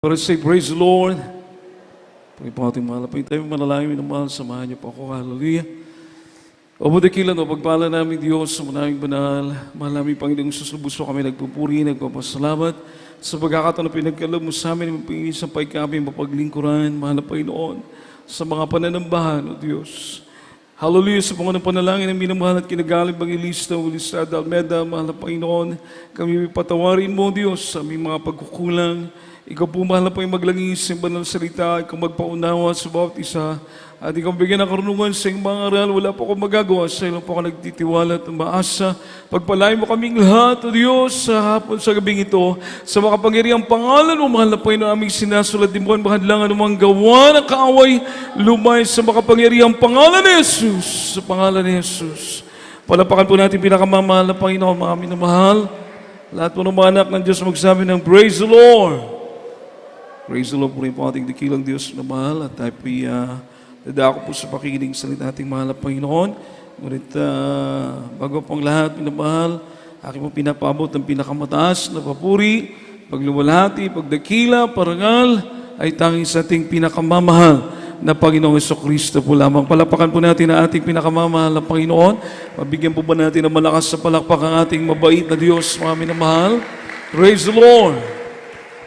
Para say, praise the Lord. Pagkipang ating mahal, pag tayo manalangin, minamahal, samahan niyo po ako. Hallelujah. O budikilan o pagpala namin Diyos sa manaming banal. Mahal namin Panginoong susubuso kami nagpupuri, nagpapasalamat sa pagkakataon na pinagkaloob mo sa amin, mapingin sa pagkami, mapaglingkuran, mahal na Panginoon, sa mga pananambahan, O Diyos. Hallelujah, sa mga panalangin ng minamahal at kinagaling Evangelista Wilista Almeda, mahal na Panginoon, kami patawarin mo, Diyos, sa aming mga pagkukulang. Ikaw po, mahal na po yung maglangis sa banal salita, ikaw magpaunawa sa bawat isa, at ikaw bigyan ng karunungan sa iyong mga aral. Wala po akong magagawa, sa iyo lang po ako nagtitiwala at umaasa. Pagpalain mo kaming lahat, O Diyos, sa hapon, sa gabing ito, sa makapangyarihang pangalan mo, mahal na po yung aming sinasulat din po, bahadlangan ng mga gawa ng kaaway, lumay sa makapangyarihang pangalan ni Jesus, sa pangalan ni Jesus. Palapakan po natin pinakamamahal na Panginoon, mga minamahal. Lahat po ng mga anak ng Diyos magsabi ng Praise the Lord. Praise the Lord po rin po ating dikilang Diyos na mahal at tayo po'y dadako po sa pakikinig sa ating mahal na Panginoon. Ngunit bago pang lahat, minamahal, aking po pinapabot ang pinakamataas na papuri, pagluwalhati, pagdakila, parangal, ay tanging sa ating pinakamamahal na Panginoong Jesucristo po lamang. Palapakan po natin ang ating pinakamamahal na Panginoon. Mabigyan po ba natin ng malakas sa palakpak ang ating mabait na Diyos, mga minamahal? Praise the Lord!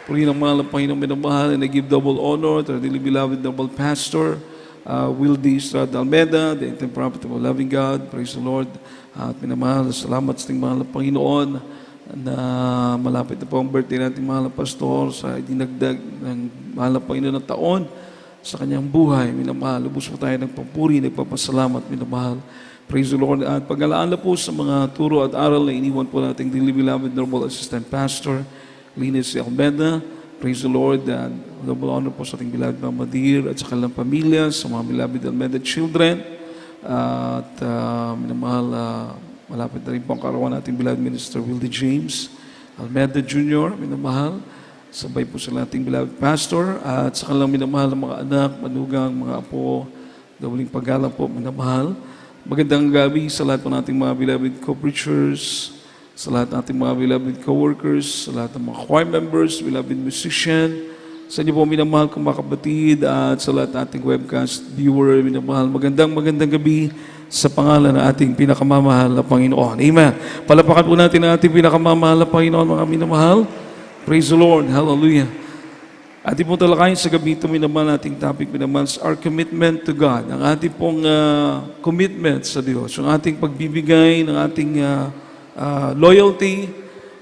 Puri ng mahal ng Panginoong minamahal, and I give double honor to our dearly beloved double pastor, Wildy Estrada Almeda, the interim prophet of our loving God. Praise the Lord. At minamahal, salamat sa ating mahal ng Panginoon na malapit na po ang birthday natin mahal ng pastor sa dinagdag ng mahal ng Panginoon ng taon sa kanyang buhay. Minamahal, lubos po tayo ng papuri, nagpapasalamat, minamahal. Praise the Lord. At pag-alaala po sa mga turo at aral na iniwan po nating dearly beloved normal assistant pastor, Linus Almeda. Praise the Lord. And double honor po sa ating beloved Mama Dear at sa kanilang pamilya, sa mga beloved Almeda children. At minamahal, malapit na rin po ang karawan nating beloved Minister Wildy James Almeda Jr. Minamahal. Sabay po sa ating beloved pastor at sa kanilang minamahal ng mga anak, manugang, mga apo, dawaling paggalang po, minamahal. Magandang gabi sa lahat po nating mga beloved co-preachers, sa lahat ng ating mga beloved co-workers, sa lahat ng mga choir members, beloved musician, sa inyo po minamahal kong mga kapatid, at sa lahat ng ating webcast viewer, minamahal. Magandang gabi sa pangalan ng ating pinakamamahal na Panginoon. Amen. Palapakan po natin ang ating pinakamamahal na Panginoon, mga minamahal. Praise the Lord. Hallelujah. Ating pong talakayin sa gabi ito, minamahal, ating topic, minamahal, our commitment to God. Ang ating pong commitment sa Diyos, yung ating pagbibigay ng ating loyalty,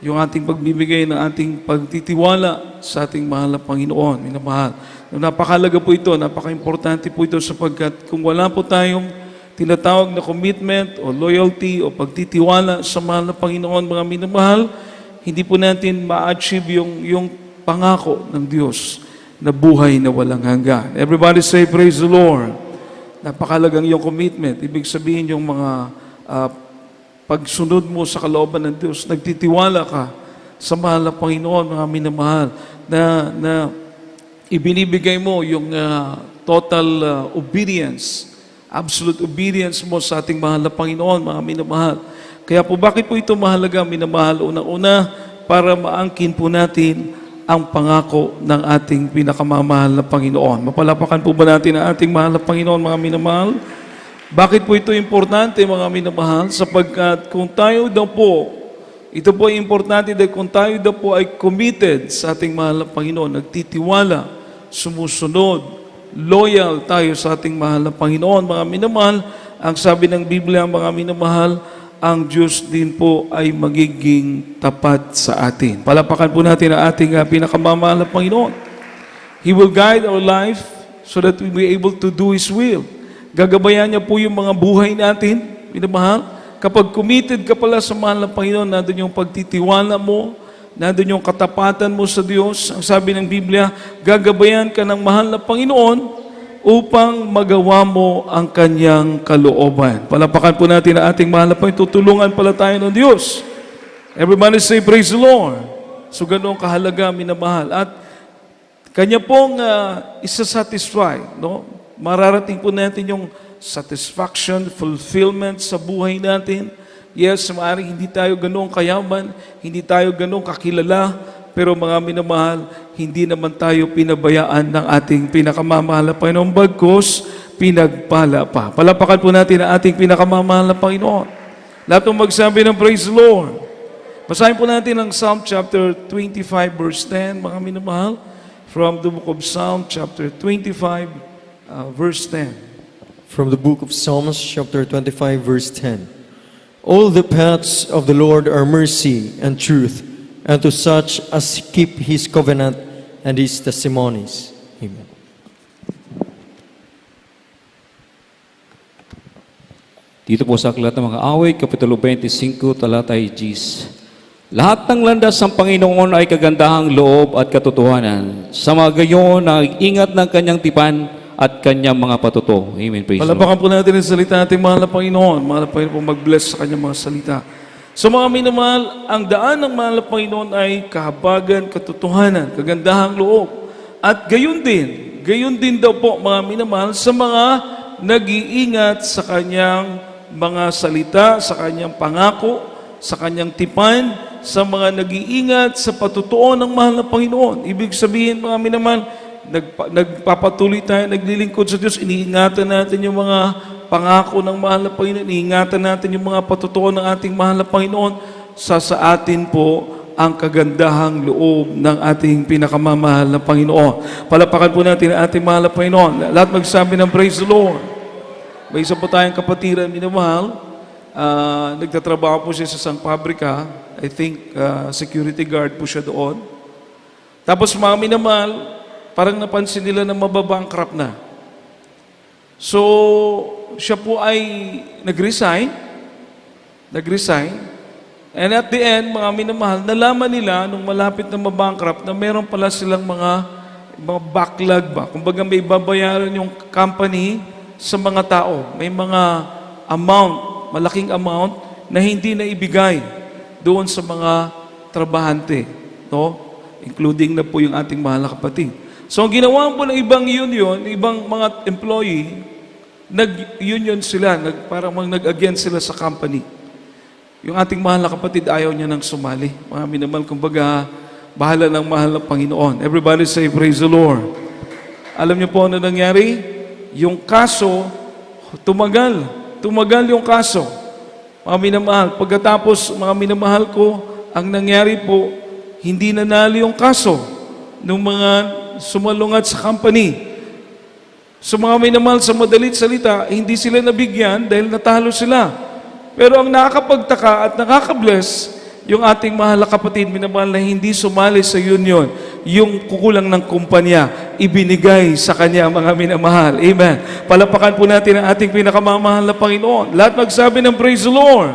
yung ating pagbibigay ng ating pagtitiwala sa ating mahal na Panginoon, minamahal. Napakalaga po ito, napaka-importante po ito sapagkat kung wala po tayong tinatawag na commitment o loyalty o pagtitiwala sa mahal na Panginoon, mga minamahal, hindi po natin ma-achieve yung pangako ng Diyos na buhay na walang hanggan. Everybody say, praise the Lord. Napakalagang yung commitment. Ibig sabihin yung mga pagsunod mo sa kalooban ng Diyos, nagtitiwala ka sa mahal na Panginoon, mga minamahal, na ibinibigay mo yung total obedience, absolute obedience mo sa ating mahal na Panginoon, mga minamahal. Kaya po, bakit po ito mahalaga, minamahal? Una-una, para maangkin po natin ang pangako ng ating pinakamamahal na Panginoon. Mapalapakan po ba natin ang ating mahal na Panginoon, mga minamahal? Bakit po ito importante, mga minamahal? Sapagkat kung tayo daw po, ito po ay importante dahil kung tayo daw po ay committed sa ating mahal na Panginoon, nagtitiwala, sumusunod, loyal tayo sa ating mahal na Panginoon, mga minamahal, ang sabi ng Biblia, mga minamahal, ang Diyos din po ay magiging tapat sa atin. Palapakan po natin ang ating pinakamamahal na Panginoon. He will guide our life so that we will be able to do His will. Gagabayan niya po yung mga buhay natin, minamahal. Kapag committed ka pala sa mahal na Panginoon, nandun yung pagtitiwala mo, nandun yung katapatan mo sa Diyos. Ang sabi ng Biblia, gagabayan ka ng mahal na Panginoon upang magawa mo ang kanyang kalooban. Palapakan po natin ang ating mahal na Panginoon. Tutulungan pala tayo ng Diyos. Everybody say, praise the Lord. So ganoong kahalaga, minamahal. At kanya pong isa-satisfy, no? Mararating po natin yung satisfaction, fulfillment sa buhay natin. Yes, maaaring hindi tayo ganoong kayaman, hindi tayo ganoong kakilala, Pero mga minamahal, hindi naman tayo pinabayaan ng ating pinakamamahal na Panginoon, bagkus pinagpala pa. Palapakan po natin ang ating pinakamamahal na Panginoon. Lahat ng magsabi ng praise the Lord. Basahin po natin ang Psalm chapter 25 verse 10, mga minamahal, from the book of Psalm chapter 25 verse 10. From the book of Psalms, chapter 25, verse 10. All the paths of the Lord are mercy and truth, and to such as keep his covenant and his testimonies. Amen. Dito po sa Aklat ng mga Awit, Kapitulo 25, talatay 10. Lahat ng landas ng Panginoon ay kagandahang loob at katotohanan. Sa mga gayon, nag-ingat ng kanyang tipan at kanyang mga patuto. Amen. Praise the Lord. Palapakan po natin ang salita natin, mahal na Panginoon. Mahal na Panginoon po mag-bless sa kanyang mga salita. So mga minamahal, ang daan ng mahal na Panginoon ay kahabagan, katotohanan, kagandahang loob. At gayon din daw po mga minamahal sa mga nag-iingat sa kanyang mga salita, sa kanyang pangako, sa kanyang tipan, sa mga nag-iingat sa patutuo ng mahal na Panginoon. Ibig sabihin mga minamahal, nagpapatuloy tayo, naglilingkod sa Diyos, iniingatan natin yung mga pangako ng mahal na Panginoon, iniingatan natin yung mga patutuo ng ating mahal na Panginoon, sa atin po ang kagandahang loob ng ating pinakamamahal na Panginoon. Palapakan po natin ang ating mahal na Panginoon. Lahat magsabi ng praise the Lord. May isa po tayong kapatiran, minamahal, nagtatrabaho po siya sa isang pabrika, I think security guard po siya doon. Tapos mga minamahal, parang napansin nila na mababankrupt na. So, siya po ay nag-resign. And at the end, mga minamahal, nalaman nila nung malapit na mabankrupt na meron pala silang mga backlog ba. Kumbaga may babayaran yung company sa mga tao. May mga amount, malaking amount na hindi na ibigay doon sa mga trabahante. No? Including na po yung ating mahal na kapatid. So, ang ginawa po ng ibang union, ibang mga employee, nag-union sila, parang nag-against sila sa company. Yung ating mahal na kapatid, ayaw niya nang sumali. Mga minamahal, kumbaga, bahala ng mahal na Panginoon. Everybody say, praise the Lord. Alam niyo po ano nangyari? Yung kaso, tumagal. Tumagal yung kaso. Mga minamahal, pagkatapos, mga minamahal ko, ang nangyari po, hindi nanalo yung kaso ng mga sumalungat sa company. So mga minamahal, sa madalit salita, hindi sila nabigyan dahil natalo sila. Pero ang nakakapagtaka at nakakabless, yung ating mahal na kapatid, minamahal na hindi sumali sa union, yung kukulang ng kumpanya, ibinigay sa kanya mga minamahal. Amen. Palapakan po natin ang ating pinakamamahal na Panginoon. Lahat magsabi ng praise the Lord.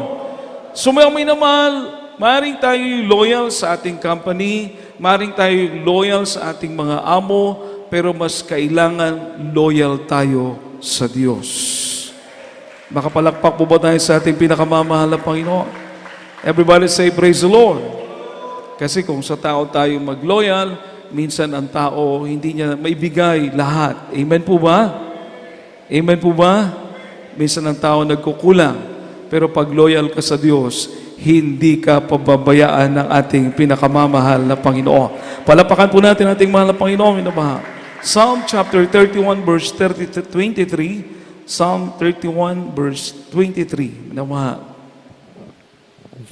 So mga minamahal, maaaring tayo loyal sa ating company, maaaring tayo loyal sa ating mga amo, pero mas kailangan loyal tayo sa Diyos. Makapalakpak po ba tayo sa ating pinakamamahal na Panginoon? Everybody say, praise the Lord. Kasi kung sa tao tayo mag-loyal, minsan ang tao hindi niya maibigay lahat. Amen po ba? Amen po ba? Minsan ang tao nagkukulang. Pero pag loyal ka sa Diyos, hindi ka pababayaan ng ating pinakamamahal na Panginoon. Palapakan po natin ating mahal na Panginoon. Psalm chapter 31 verse 23. Psalm 31 verse 23.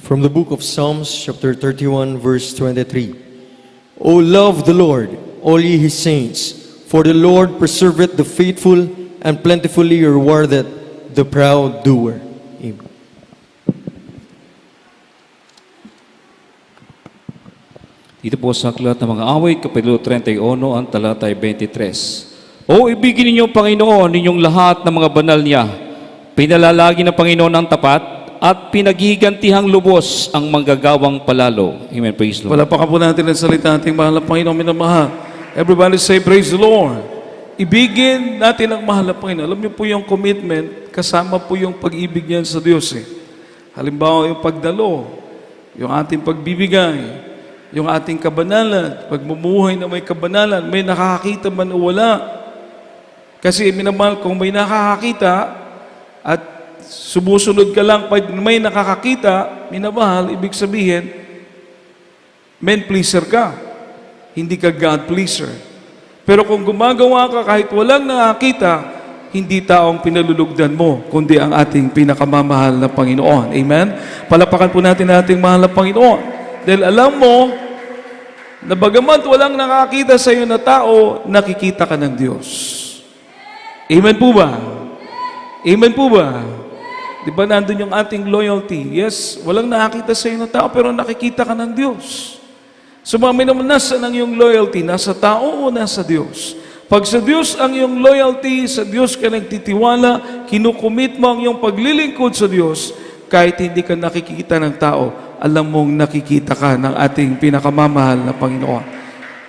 From the book of Psalms, chapter 31, verse 23. O love the Lord, all ye his saints, for the Lord preserveth the faithful, and plentifully rewardeth the proud doer. Amen. Dito po sa Aklat ng mga Awit, Kapitulo 31, ang talatay 23. O ibigin ninyo, Panginoon, ninyong lahat ng mga banal niya. Pinalalagi ng Panginoon ang tapat at pinagigantihang lubos ang manggagawang palalo. Amen. Praise the Lord. Palapakan po natin ang salita ating mahal na Panginoon, minamahal. Everybody say, praise the Lord. Ibigin natin ang mahal na Panginoon. Alam niyo po yung commitment, kasama po yung pag-ibig niyan sa Diyos. Halimbawa, yung pagdalo, yung ating pagbibigay, yung ating kabanalan, pagmumuhay na may kabanalan, may nakakakita man o wala. Kasi minamahal, kung may nakakakita at sumusunod ka lang pag may nakakakita, minamahal, ibig sabihin, men pleaser ka. hindi ka God pleaser. Pero kung gumagawa ka kahit walang nakakita, hindi taong pinalulugdan mo, kundi ang ating pinakamamahal na Panginoon. Amen? Palapakan po natin ang ating mahal na Panginoon. Dahil alam mo, na bagamat walang nakakita sa iyo na tao, nakikita ka ng Diyos. Amen po ba? Amen po ba? Di ba nandun yung ating loyalty? Yes, walang nakakita sa iyo na tao, pero nakikita ka ng Diyos. So mga naman, nasa ang iyong loyalty? Nasa tao o nasa Diyos? Pag sa Diyos ang iyong loyalty, sa Diyos ka nagtitiwala, kinukumit mo ang iyong paglilingkod sa Diyos, kahit hindi ka nakikita ng tao, alam mong nakikita ka ng ating pinakamamahal na Panginoon.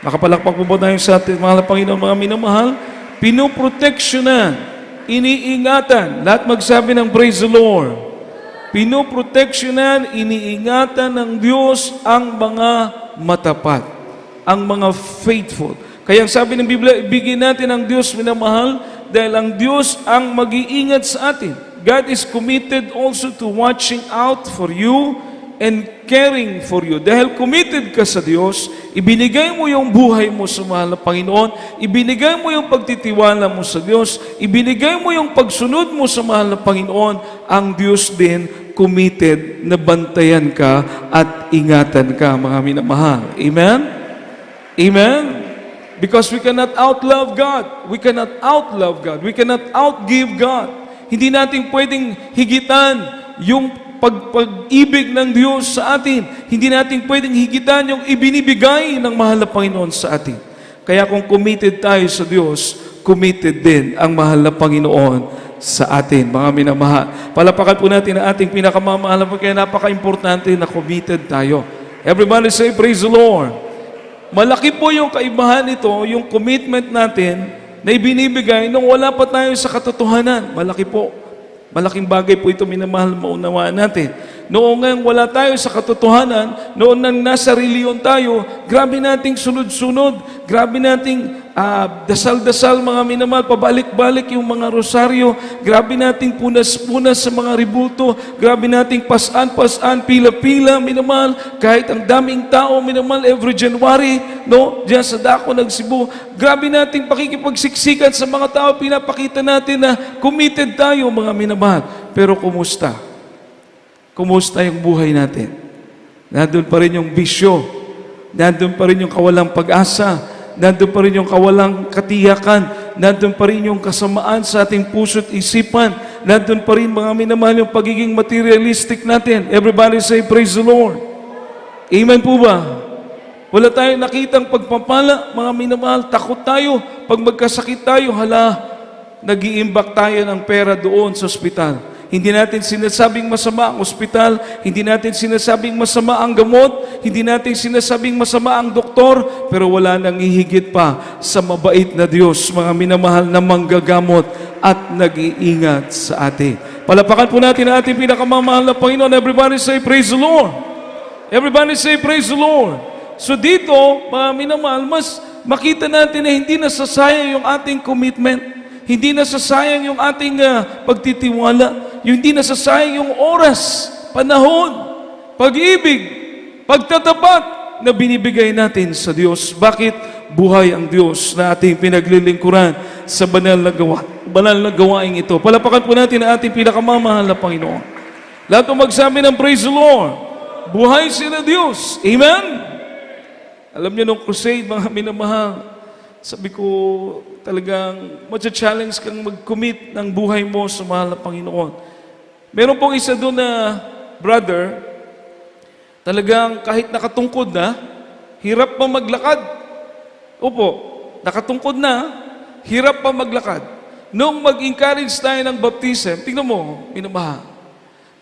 Nakapalakpak po ba tayo sa ating mahal na Panginoon, mga minamahal? Pinoproteksyonan, iniingatan. Lahat magsabi ng praise the Lord. Pinoproteksyonan, iniingatan ng Diyos ang mga matapat, ang mga faithful. Kaya ang sabi ng Biblia, ibigin natin ang Diyos minamahal dahil ang Diyos ang mag-iingat sa atin. God is committed also to watching out for you and caring for you. Dahil committed ka sa Diyos, ibinigay mo yung buhay mo sa mahal na Panginoon, ibinigay mo yung pagtitiwala mo sa Diyos, ibinigay mo yung pagsunod mo sa mahal na Panginoon, ang Diyos din committed na bantayan ka at ingatan ka, mga minamahal. Amen? Amen? Because we cannot outlove God. We cannot outlove God. We cannot outgive God. Hindi natin pwedeng higitan yung pag-ibig ng Diyos sa atin. Hindi natin pwedeng higitan yung ibinibigay ng mahal na Panginoon sa atin. Kaya kung committed tayo sa Diyos, committed din ang mahal na Panginoon sa atin, mga minamahal. Palapakan po natin ang ating pinakamamahal, kaya napaka-importante na committed tayo. Everybody say, praise the Lord. Malaki po yung kaibahan nito, yung commitment natin na ibinibigay nung wala pa tayo sa katotohanan. Malaki po. Malaking bagay po ito, minamahal, maunawaan natin. Noong ngayon wala tayo sa katotohanan, noon nang nasa reliyon tayo, grabe nating sunod-sunod, grabe nating dasal-dasal, mga minamahal, pabalik-balik yung mga rosaryo, grabe nating punas-punas sa mga ribulto, grabe nating pasan-pasan, pila-pila, minamahal, kahit ang daming tao, minamahal, every January, no, diyan sa dako ng Cebu, grabe nating pakikipagsiksikan sa mga tao, pinapakita natin na committed tayo, mga minamahal. Pero kumusta? Kumusta yung buhay natin? Nandun pa rin yung bisyo. Nandun pa rin yung kawalang pag-asa. Nandun pa rin yung kawalang katiyakan. Nandun pa rin yung kasamaan sa ating puso't isipan. Nandun pa rin, mga minamahal, yung pagiging materialistic natin. Everybody say, praise the Lord. Amen po ba? Wala tayong nakitang pagpapala, mga minamahal. Takot tayo. Pag magkasakit tayo, nag-iimbak tayo ng pera doon sa ospital. Hindi natin sinasabing masama ang ospital, hindi natin sinasabing masama ang gamot, hindi natin sinasabing masama ang doktor, pero wala nang ihigit pa sa mabait na Diyos, mga minamahal, na manggagamot at nag-iingat sa atin. Palapakan po natin ang ating pinakamamahal na Panginoon. Everybody say, praise the Lord. Everybody say, praise the Lord. So dito, mga minamahal, mas makita natin na hindi nasasayang yung ating commitment. Hindi nasasayang yung ating pagtitiwala. Hindi nasasayang yung oras, panahon, pag-ibig, pagtatapat na binibigay natin sa Diyos. Bakit? Buhay ang Diyos na ating pinaglilingkuran sa banal na gawain ito. Palapakan po natin ang ating pinakamamahal na Panginoon. Lahat ng magsabi ng praise the Lord. Buhay sila Diyos. Amen? Alam niyo nung crusade, mga minamahal, sabi ko, talagang matcha-challenge kang mag-commit ng buhay mo sa mahal na Panginoon. Meron pong isa doon na brother, talagang kahit nakatungkod na, hirap pa maglakad. Opo, nakatungkod na, hirap pa maglakad. Nung mag-encourage tayo ng baptism, tingnan mo, minamahal,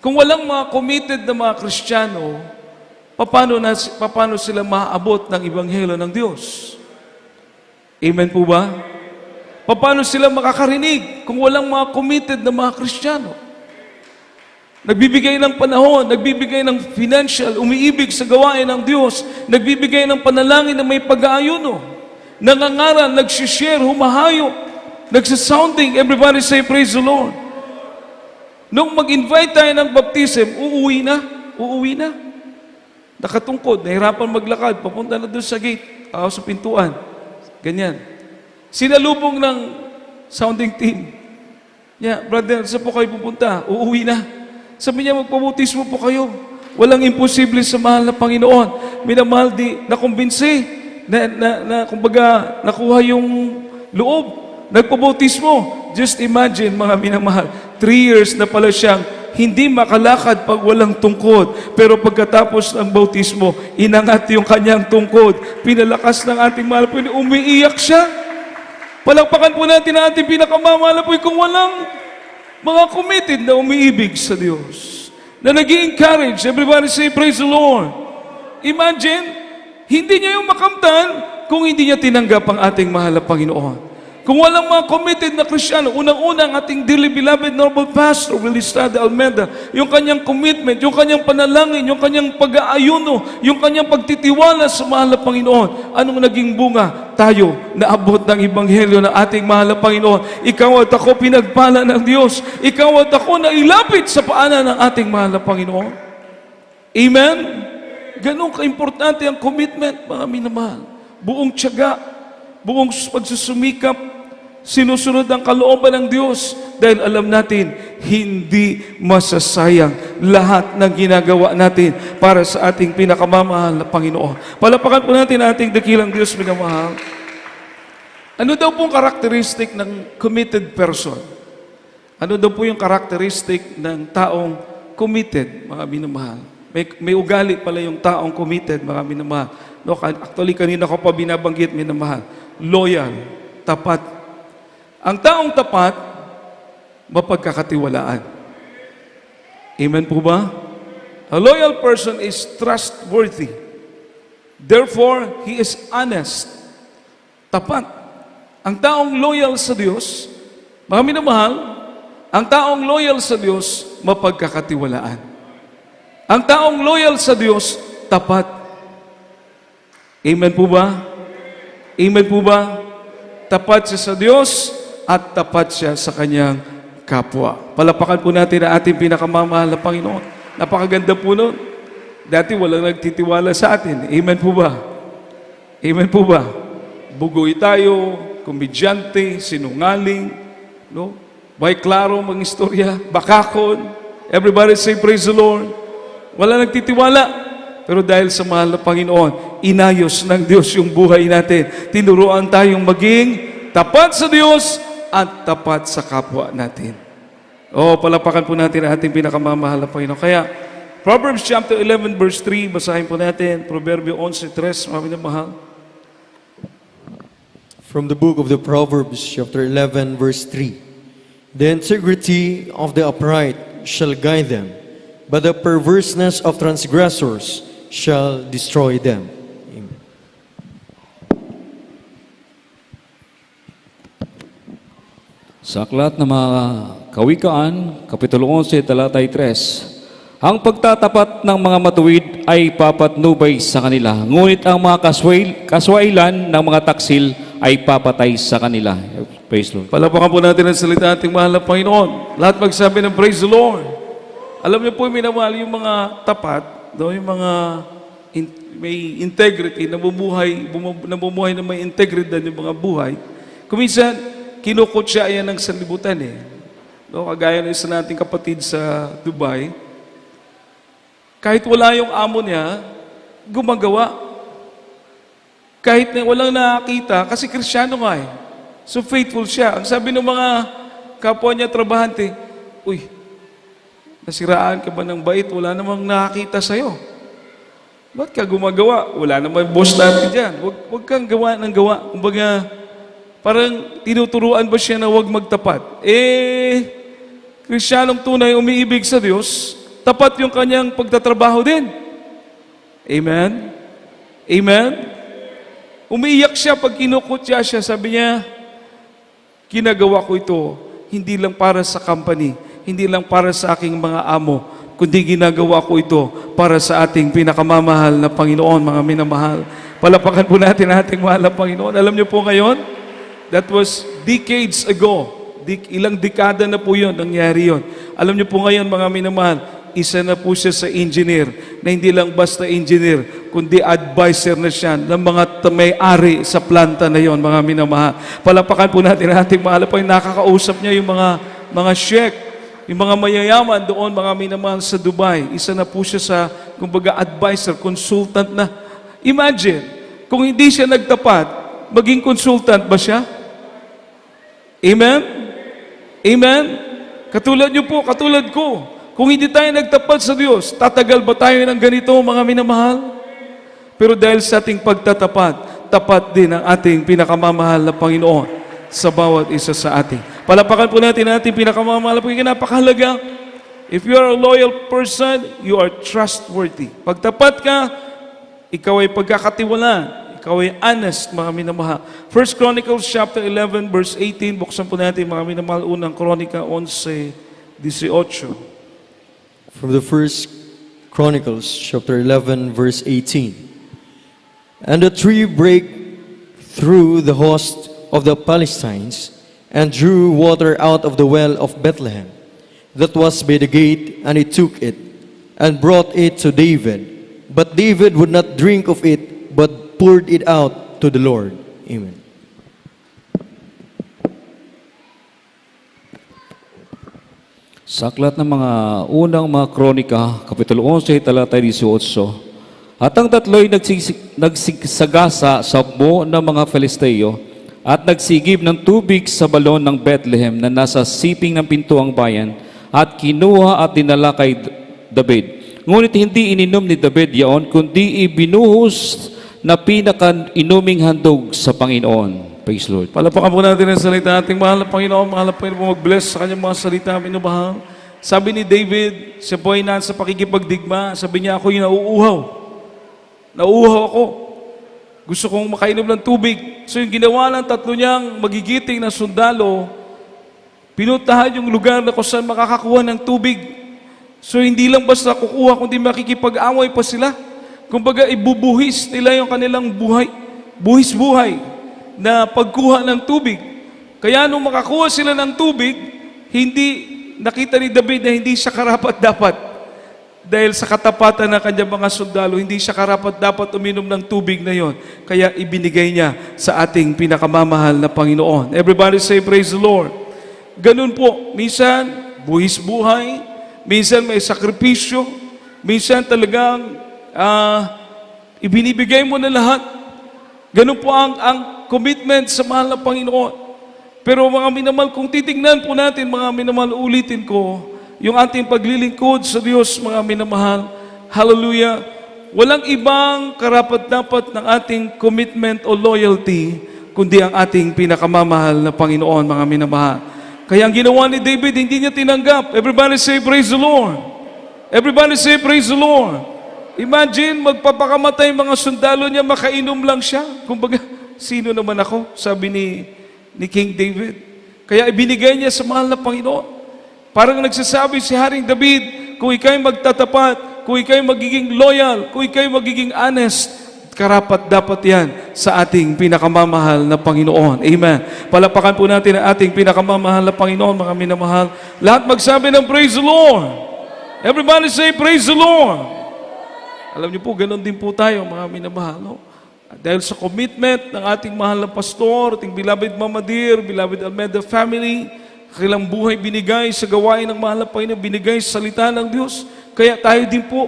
kung walang mga committed na mga Kristiyano, paano sila maaabot ng Ebanghelyo ng Diyos? Amen po ba? Paano sila makakarinig kung walang mga committed na mga Kristiyano? Nagbibigay ng panahon, nagbibigay ng financial, umiibig sa gawain ng Diyos, nagbibigay ng panalangin na may pag-aayuno, nangangaral, nagsishare, humahayo, nagsasounding. Everybody say, praise the Lord. Nung mag-invite tayo ng baptism, uuwi na. Nakatungkod, nahirapan maglakad, papunta na doon sa gate. sa pintuan. Ganyan. Sinalubong ng sounding team. Brother, saan po kayo pupunta? Uuwi na. Sabi niya, magpabautismo po kayo. Walang imposible sa mahal na Panginoon. Minamahal nakumbinsi, kumbaga, nakuha yung loob. Nagpabautismo. Just imagine, mga minamahal, 3 years na pala siyang hindi makalakad pag walang tungkod. Pero pagkatapos ng bautismo, inangat yung kanyang tungkod. Pinalakas ng ating mahal po, umiiyak siya. Palakpakan po natin ang ating pinakamamahal po kung walang mga committed na umiibig sa Diyos. Na nag-i-encourage. Everybody say, praise the Lord. Imagine, hindi niya yung makamtan kung hindi niya tinanggap ang ating mahal na Panginoon. Kung walang mga committed na Kristiyano, unang-una ang ating dearly beloved noble pastor, Willie Estrada Almeida, yung kanyang commitment, yung kanyang panalangin, yung kanyang pag-aayuno, yung kanyang pagtitiwala sa mahal na Panginoon. Anong naging bunga? Tayo naabot ng Ebanghelyo ng ating mahal na Panginoon. Ikaw at ako pinagpala ng Diyos. Ikaw at ako na ilapit sa paanan ng ating mahal na Panginoon. Amen? Ganun ka-importante ang commitment, mga minamahal. Buong tiyaga, buong pagsusumikap, sinusunod ang kalooban ng Diyos dahil alam natin, hindi masasayang lahat ng ginagawa natin para sa ating pinakamamahal na Panginoon. Palapakan po natin ating dakilang Diyos, minamahal. Ano daw pong karakteristik ng committed person? Ano daw po yung karakteristik ng taong committed, mga minamahal? May ugali pala yung taong committed, mga minamahal. No, actually, kanina ko pa binabanggit, minamahal. Loyal, tapat. Ang taong tapat, mapagkakatiwalaan. Amen po ba? A loyal person is trustworthy. Therefore, he is honest. Tapat. Ang taong loyal sa Diyos, mga minamahal, ang taong loyal sa Diyos, mapagkakatiwalaan. Ang taong loyal sa Diyos, tapat. Amen po ba? Amen po ba? Tapat siya sa Diyos at tapat siya sa kanyang kapwa. Palapakan po natin ang ating pinakamamahal na Panginoon. Napakaganda po nun. Dati walang nagtitiwala sa atin. Amen po ba? Amen po ba? Bugoy tayo, komedyante, sinungaling, no? May klaro mga istorya, bakakon. Everybody say praise the Lord. Wala nagtitiwala. Pero dahil sa mahal na Panginoon, inayos ng Diyos yung buhay natin. Tinuruan tayong maging tapat sa Diyos at tapat sa kapwa natin. Palapakan po natin ang ating pinakamamahal na Panginoon. Kaya, Proverbs chapter 11 verse 3, basahin po natin. Proverbio 11:3, mga minamahal. From the book of the Proverbs, chapter 11, verse 3. The integrity of the upright shall guide them, but the perverseness of transgressors shall destroy them. Amen. Sa aklat ng mga Kawikaan, Kapitulo 11, talatay 3, ang pagtatapat ng mga matuwid ay papatnubay sa kanila, ngunit ang mga kaswailan ng mga taksil ay papatay sa kanila. Praise the Lord. Palapakan po natin ang salita ating mahal na Panginoon. Lahat magsabi ng praise the Lord. Alam niyo po, minamahal yung mga tapat, yung mga may integrity, namumuhay na may integridad yung mga buhay. Kuminsan, kinukutsa yan ng sanlibutan eh. No, kagaya ng isa nating kapatid sa Dubai, kahit wala yung amo niya, gumagawa. Kahit na walang nakakita, kasi Kristiyano nga eh. So faithful siya. Ang sabi ng mga kapwa niya trabahante, uy, nasiraan ka ba ng bait? Wala namang nakakita sa'yo. Ba't ka gumagawa? Wala namang boss natin dyan. Huwag kang gawa ng gawa. Kumbaga, parang tinuturuan ba siya na huwag magtapat? Kristiyanong tunay umiibig sa Diyos, tapat yung kanyang pagtatrabaho din. Amen? Amen? Umiiyak siya pag kinukutya siya. Sabi niya, ginagawa ko ito hindi lang para sa company, hindi lang para sa aking mga amo, kundi ginagawa ko ito para sa ating pinakamamahal na Panginoon, mga minamahal. Palapakan po natin ang ating mahal na Panginoon. Alam niyo po ngayon, that was decades ago. Ilang dekada na po yun, nangyari yun. Alam niyo po ngayon, mga minamahal, isa na po siya sa engineer, na hindi lang basta engineer, kundi advisor na siya ng mga may-ari sa planta na yon, mga minamahal. Palapakan po natin ang ating mahal po, nakakausap niya yung mga sheikh, yung mga mayayaman doon, mga minamahal sa Dubai. Isa na po siya sa, kumbaga, advisor, consultant na. Imagine, kung hindi siya nagtapat, maging consultant ba siya? Amen? Amen? Katulad niyo po, katulad ko. Kung hindi tayo nagtapat sa Diyos, tatagal ba tayo ng ganito, mga minamahal? Pero dahil sa ating pagtatapat, tapat din ang ating pinakamamahal na Panginoon sa bawat isa sa atin. Palapakan po natin ang ating pinakamamahal na Panginoon. Napakahalaga. If you are a loyal person, you are trustworthy. Pagtapat ka, ikaw ay pagkakatiwalaan. Ikaw ay honest, mga minamahal. 1 Chronicles chapter 11, verse 18. Buksan po natin, mga minamahal, unang Kronika 11:18. From the First Chronicles, chapter 11, verse 18. And the tree brake through the host of the Palestines, and drew water out of the well of Bethlehem, that was by the gate, and he took it, and brought it to David. But David would not drink of it, but poured it out to the Lord. Amen. Sa aklat ng mga unang mga kronika, Kapitulo 11, talata 18, at ang tatlo'y nagsigsagasa sa buo ng mga Filisteo at nagsigib ng tubig sa balon ng Bethlehem na nasa siping ng pintuang bayan at kinuha at dinala kay David. Ngunit hindi ininom ni David yaon, kundi ibinuhos na pinaka-inuming handog sa Panginoon. Praise Lord. Palapakan po natin ang salita ating mahal na Panginoon. Mahal na Panginoon, mag-bless sa kanyang mga salita, minamahal. Sabi ni David, siya po ay nasa pakikipagdigma. Sabi niya, ako yung nauuhaw. Nauuhaw ako. Gusto kong makainom ng tubig. So yung ginawa ng tatlo niyang magigiting na sundalo, pinuntahan yung lugar na kung saan makakakuha ng tubig. So hindi lang basta kukuha, kundi makikipag-away pa sila. Kumbaga, ibubuhis nila yung kanilang buhay. Buhis-buhay na pagkuha ng tubig. Kaya nung makakuha sila ng tubig, hindi nakita ni David na hindi siya karapat-dapat. Dahil sa katapatan ng kanyang mga sundalo, hindi siya karapat-dapat uminom ng tubig na yon. Kaya ibinigay niya sa ating pinakamamahal na Panginoon. Everybody say, praise the Lord. Ganun po, minsan, buhis-buhay, minsan may sakripisyo, minsan talagang ibinibigay mo na lahat. Ganun po ang commitment sa mahal na Panginoon. Pero mga minamahal, kung titignan po natin, mga minamahal, ulitin ko, yung ating paglilingkod sa Diyos, mga minamahal, hallelujah, walang ibang karapat-dapat ng ating commitment o loyalty, kundi ang ating pinakamamahal na Panginoon, mga minamahal. Kaya ang ginawa ni David, hindi niya tinanggap. Everybody say, praise the Lord. Everybody say, praise the Lord. Imagine, magpapakamatay mga sundalo niya, makainom lang siya. Kumbaga, sino naman ako? Sabi ni King David. Kaya ibinigay niya sa mahal na Panginoon. Parang nagsasabi si Haring David, kung ikaw'y magtatapat, kung ikaw'y magiging loyal, kung ikaw'y magiging honest, karapat dapat yan sa ating pinakamamahal na Panginoon. Amen. Palapakan po natin ang ating pinakamamahal na Panginoon, mga minamahal. Lahat magsabi ng praise the Lord. Everybody say praise the Lord. Alam niyo po, ganun din po tayo, mga minamahal. No? Dahil sa commitment ng ating mahal na pastor, ating beloved Mama Dear, beloved Almeida family, kailang buhay binigay sa gawain ng mahal na Panginoon, binigay sa salita ng Diyos. Kaya tayo din po,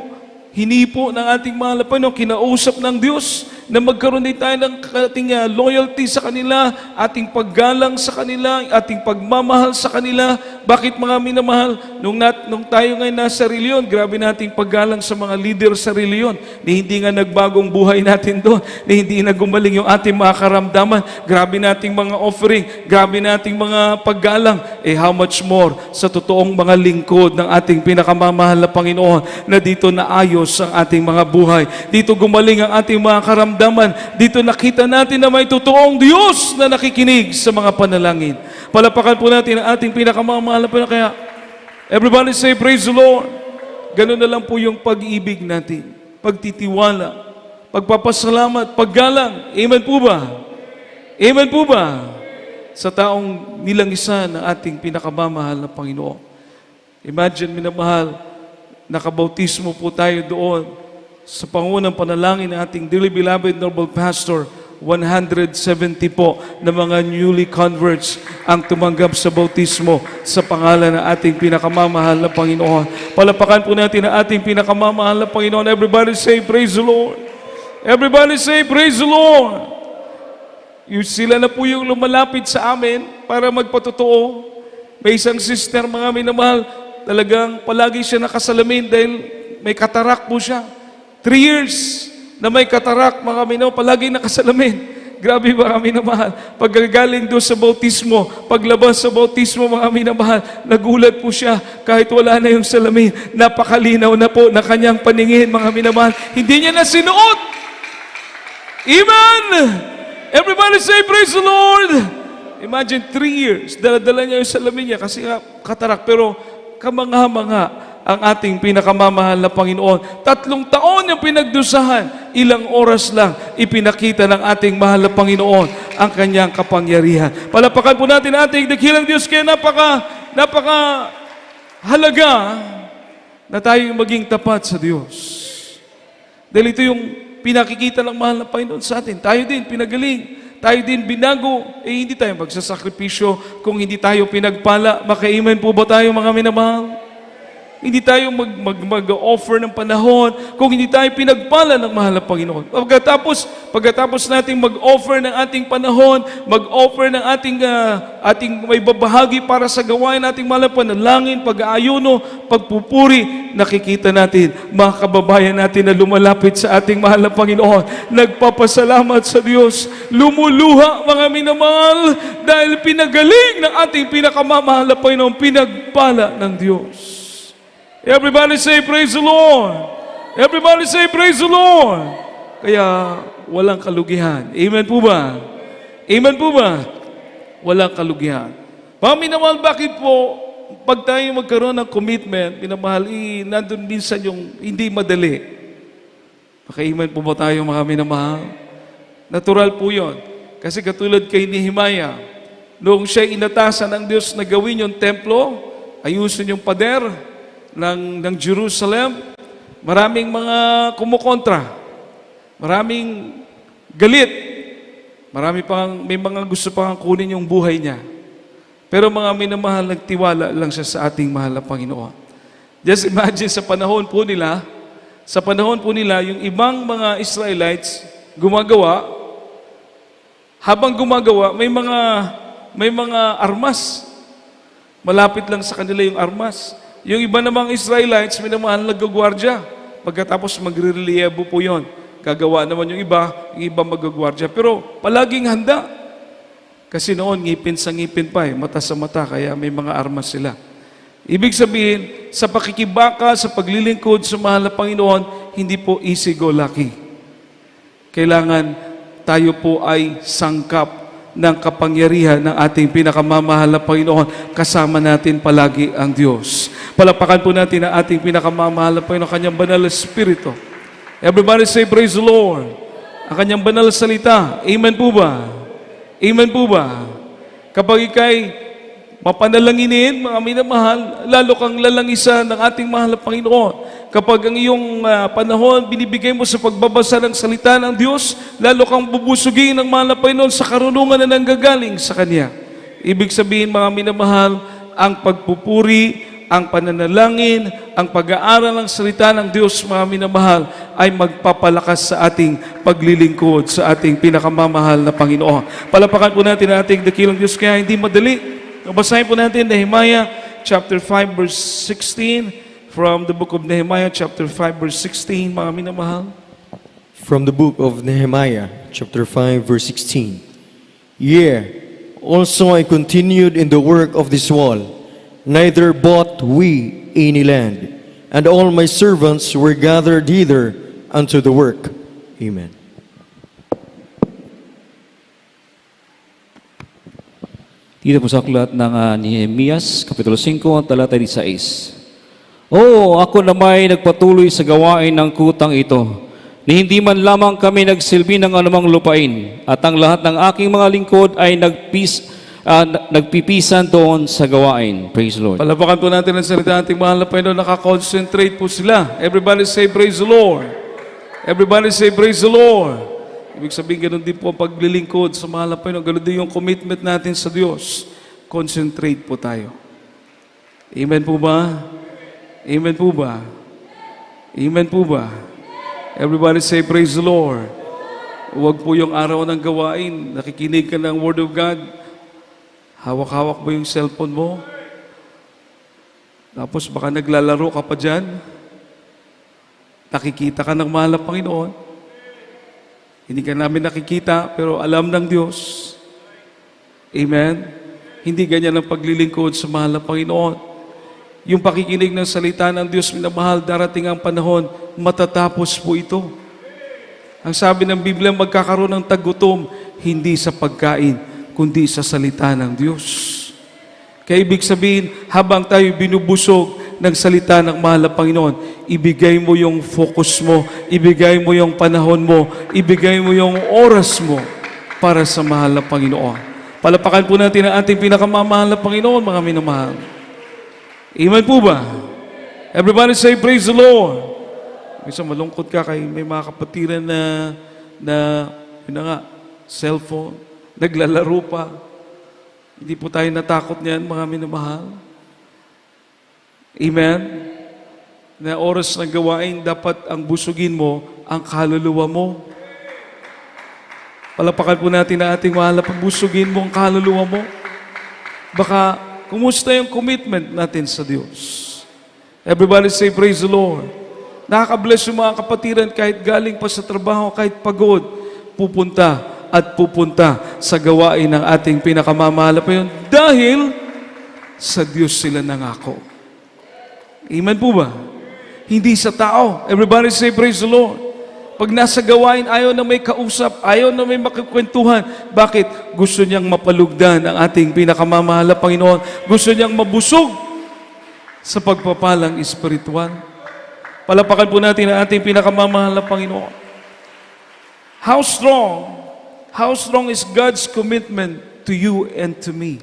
hinipo ng ating mahal na Panginoon, kinausap ng Diyos na magkaroon din tayo ng ating loyalty sa kanila, ating paggalang sa kanila, ating pagmamahal sa kanila. Bakit mga minamahal? Nung tayo ngayon nasa reliyon, grabe nating paggalang sa mga leader sa reliyon. Ni hindi nga nagbagong buhay natin doon. Ni hindi na gumaling yung ating mga karamdaman. Grabe nating mga offering. Grabe nating mga paggalang. How much more sa totoong mga lingkod ng ating pinakamamahal na Panginoon na dito naayos ang ating mga buhay. Dito gumaling ang ating mga karamdaman. Dito nakita natin na may totoong Diyos na nakikinig sa mga panalangin. Palapakan po natin ang ating pinakamamahal na Panginoon. Kaya, everybody say, praise the Lord. Ganun na lang po yung pag-ibig natin. Pagtitiwala, pagpapasalamat, paggalang. Amen po ba? Amen po ba? Sa taong nilangisa ng ating pinakamamahal na Panginoon. Imagine, minamahal, nakabautismo po tayo doon sa pangunang panalangin ng ating dearly beloved Noble Pastor, 170 po na mga newly converts ang tumanggap sa bautismo sa pangalan ng ating pinakamamahal na Panginoon. Palapakan po natin ang ating pinakamamahal na Panginoon. Everybody say, praise the Lord. Everybody say, praise the Lord. Sila na po yung lumalapit sa amin para magpatotoo. May isang sister, mga minamahal, talagang palagi siya nakasalamin dahil may katarak po siya. 3 years na may katarak, mga minamahal, palagi nakasalamin. Grabe, mga minamahal. Pagkagaling doon sa bautismo, paglabas sa bautismo, mga minamahal, nagulat po siya kahit wala na yung salamin. Napakalinaw na po na kanyang paningin, mga minamahal. Hindi niya na sinuot. Amen! Everybody say, praise the Lord! Imagine 3 years, dala-dala niya yung salamin niya kasi nga katarak. Pero kamangha-mangha ang ating pinakamamahal na Panginoon. 3 taon yung pinagdusahan, ilang oras lang ipinakita ng ating mahal na Panginoon ang kanyang kapangyarihan. Palapakan po natin ating dakilang Diyos, kaya napaka halaga na tayo maging tapat sa Diyos. Dahil ito yung pinakikita ng mahal na Panginoon sa atin. Tayo din pinagaling, tayo din binago, hindi tayo magsasakripisyo kung hindi tayo pinagpala. Maka-amen po ba tayo, mga minamahal? Hindi tayo mag-offer ng panahon kung hindi tayo pinagpala ng mahal na Panginoon. Pagkatapos nating mag-offer ng ating panahon, mag-offer ng ating may babahagi para sa gawain nating mahal na panalangin, pag-aayuno, pagpupuri, nakikita natin, mga kababayan natin na lumalapit sa ating mahal na Panginoon, nagpapasalamat sa Diyos, lumuluha, mga minamahal, dahil pinagaling ng ating pinakamamahal na Panginoon, pinagpala ng Diyos. Everybody say, praise the Lord. Everybody say, praise the Lord. Kaya, walang kalugihan. Amen po ba? Amen po ba? Walang kalugihan. Mga minamahal, bakit po, pag tayo magkaroon ng commitment, minamahal, nandun minsan yung hindi madali. Maka-amen po ba tayo, mga minamahal? Natural po yun. Kasi katulad kay Nehemiah, noong siya inatasan ng Diyos na gawin yung templo, ayusin yung pader, ng Jerusalem, maraming mga kumukontra, maraming galit, may mga gusto pang kunin yung buhay niya. Pero mga minamahal, nagtiwala lang siya sa ating mahal na Panginoon. Just imagine sa panahon po nila, yung ibang mga Israelites gumagawa, habang gumagawa, may mga armas. Malapit lang sa kanila yung armas. Yung iba namang Israelites, minamahal nagagwardya. Pagkatapos magre-reliebo po yun. Gagawa naman yung iba magagwardya. Pero palaging handa. Kasi noon, ngipin sa ngipin pa mata sa mata, kaya may mga armas sila. Ibig sabihin, sa pakikibaka, sa paglilingkod sa mahal na Panginoon, hindi po easy go lucky. Kailangan tayo po ay sangkap ng kapangyarihan ng ating pinakamamahal na Panginoon. Kasama natin palagi ang Diyos. Palapakan po natin ang ating pinakamamahal na Panginoon, kanyang banal na Espiritu. Everybody say, praise the Lord. Ang kanyang banal na salita. Amen po ba? Amen po ba? Kapag ikay mapanalanginin, mga minamahal, lalo kang lalangisa ng ating mahal na Panginoon. Kapag ang iyong panahon binibigay mo sa pagbabasa ng salita ng Diyos, lalo kang bubusugin ng mahal na Panginoon sa karunungan na nanggagaling sa Kanya. Ibig sabihin, mga minamahal, ang pagpupuri, ang pananalangin, ang pag-aaral ng salita ng Diyos, mga minamahal, ay magpapalakas sa ating paglilingkod sa ating pinakamamahal na Panginoon. Palapakan po natin ang ating dakilang Diyos, kaya hindi madali. Basahin po natin Nehemiah chapter 5 verse 16 from the book of Nehemiah chapter 5 verse 16, mga minamahal. From the book of Nehemiah, chapter 5, verse 16. Yea, also I continued in the work of this wall, neither bought we any land, and all my servants were gathered hither unto the work. Amen. Dito po sa aklat ng Nehemias, Kapitulo 5, talata 16. Ako namay nagpatuloy sa gawain ng kutang ito, ni hindi man lamang kami nagsilbi ng anumang lupain, at ang lahat ng aking mga lingkod ay nagpipisan doon sa gawain. Praise the Lord. Palapakan po natin ang salita ng ating mahal na Panginoon, nakakonsentrate po sila. Everybody say, praise the Lord. Everybody say, praise the Lord. Ibig sabihin, ganun din po ang paglilingkod sa mahal na Panginoon. Ganun din yung commitment natin sa Diyos. Concentrate po tayo. Amen po ba? Amen po ba? Amen po ba? Everybody say, praise the Lord. Huwag po yung araw ng gawain. Nakikinig ka ng Word of God. Hawak-hawak mo yung cellphone mo. Tapos baka naglalaro ka pa dyan. Nakikita ka ng mahal na Panginoon. Hindi ka namin nakikita, pero alam ng Diyos. Amen? Hindi ganyan ang paglilingkod sa mahal na Panginoon. Yung pakikinig ng salita ng Diyos, minamahal, darating ang panahon, matatapos po ito. Ang sabi ng Biblia, magkakaroon ng tagutom, hindi sa pagkain, kundi sa salita ng Diyos. Kaya ibig sabihin, habang tayo binubusog ng salita ng mahal na Panginoon, ibigay mo yung focus mo, ibigay mo yung panahon mo, ibigay mo yung oras mo para sa mahal na Panginoon. Palapakan po natin ang ating pinakamamahal na Panginoon, mga minamahal. Amen po ba? Everybody say, praise the Lord. Minsan malungkot ka kay may mga kapatiran na yun nga, cellphone, naglalaro pa. Hindi po tayo natakot niyan, mga minamahal. Amen? Na oras ng gawain, dapat ang busugin mo, ang kaluluwa mo. Palapakan po natin na ating mahal na pagbusugin mo ang kaluluwa mo. Baka, kumusta yung commitment natin sa Diyos? Everybody say, praise the Lord. Nakaka-bless yung mga kapatiran kahit galing pa sa trabaho, kahit pagod, pupunta at pupunta sa gawain ng ating pinakamamahal pa yun dahil sa Diyos sila nangako. Amen po ba? Hindi sa tao. Everybody say, praise the Lord. Pag nasa gawain, ayaw na may kausap, ayaw na may makikwentuhan. Bakit? Gusto niyang mapalugdan ang ating pinakamamahal na Panginoon. Gusto niyang mabusog sa pagpapalang espiritual. Palapakan po natin ang ating pinakamamahal na Panginoon. How strong is God's commitment to you and to me?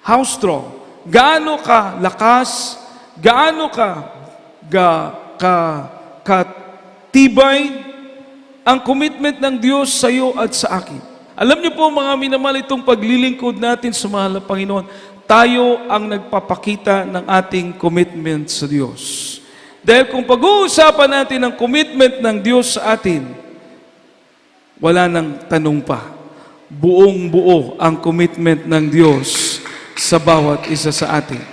How strong? Gaano ka lakas? Gaano katibay ang commitment ng Diyos sa iyo at sa akin? Alam niyo po mga minamahal, itong paglilingkod natin sa mahal na Panginoon, tayo ang nagpapakita ng ating commitment sa Diyos. Dahil kung pag-uusapan natin ang commitment ng Diyos sa atin, wala nang tanong pa. Buong-buo ang commitment ng Diyos sa bawat isa sa atin.